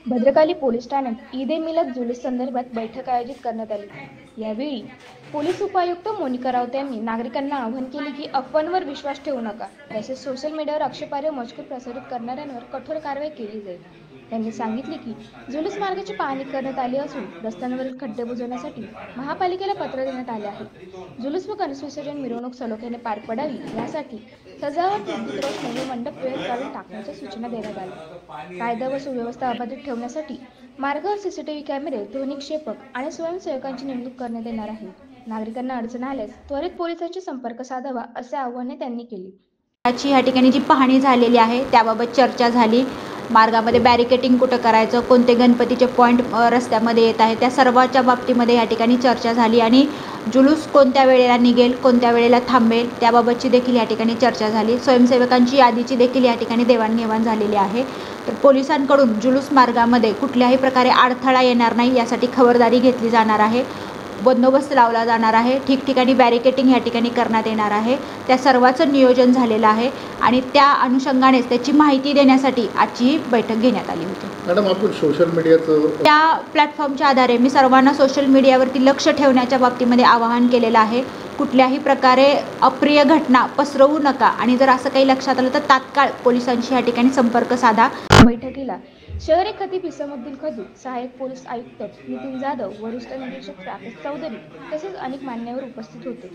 Bhadrakali police ठाण्यात ईद ए मिलाद जुलूस संदर्भात बैठक आयोजित करण्यात आली। यावेळी पोलीस उपायुक्त मोनिका राऊत यांनी नागरिकांना आवाहन केले की अफवांवर विश्वास ठेवू नका, तसेच सोशल मीडियावर आक्षेपार्ह मजकूर प्रसारित करणाऱ्यांवर कठोर कारवाई केली जाईल। त्यांनी सांगितले की जुलूस मार्गाची पाहणी करण्यात आली असून रस्त्यांवरील खड्डे बुजवण्यासाठी महापालिकेला पत्र देण्यात आले आहे। जुलूस व गणेश विसर्जन मिरवणूक सलोख्याने पार पडावी यासाठी सजावट, विद्युत रोषणाई व मंडप वेळ काढून टाकण्याच्या सूचना देण्यात आल्या। कायदा व सुव्यवस्था अबाधित ठेवण्यासाठी मार्गावर सीसीटीव्ही कॅमेरे, ध्वनिक्षेपक आणि स्वयंसेवकांची नेमणूक करण्यात येणार आहे। नागरिकांना अडचण आल्यास त्वरित पोलिसांशी संपर्क साधावा असे आवाहन त्यांनी केले। या ठिकाणी जी पाहणी झालेली आहे त्याबाबत चर्चा झाली। मार्गामध्ये बॅरिकेटिंग कुठं करायचं, कोणते गणपतीचे पॉईंट रस्त्यामध्ये येत आहे, त्या सर्वाच्या बाबतीमध्ये या ठिकाणी चर्चा झाली आणि जुलूस कोणत्या वेळेला निघेल, कोणत्या वेळेला थांबेल त्याबाबतची देखील या ठिकाणी चर्चा झाली। स्वयंसेवकांची यादीची देखील या ठिकाणी देवाणघेवाण झालेली आहे। तर पोलिसांकडून जुलूस मार्गामध्ये कुठल्याही प्रकारे अडथळा येणार नाही यासाठी खबरदारी घेतली जाणार आहे। बंदोबस्त लावला जाणार आहे। ठिकठिकाणी बॅरिकेटिंग या ठिकाणी करण्यात येणार आहे। त्या सर्वाचं नियोजन झालेलं आहे आणि त्या अनुषंगानेच त्याची माहिती देण्यासाठी आजची ही बैठक घेण्यात आली होती। मॅडम, आपण सोशल मीडियाचं त्या प्लॅटफॉर्मच्या आधारे मी सर्वांना सोशल मीडियावरती लक्ष ठेवण्याच्या बाबतीमध्ये आवाहन केलेलं आहे। कुठल्याही प्रकारे अप्रिय घटना पसरवू नका आणि जर असं काही लक्षात आलं तर तात्काळ पोलिसांशी या ठिकाणी संपर्क साधा। बैठकीला शहरी खतीब इसामुद्दीन खदू, सहाय्यक पोलीस आयुक्त नितीन जाधव, वरिष्ठ निरीक्षक राकेश चौधरी तसेच अनेक मान्यवर उपस्थित होते।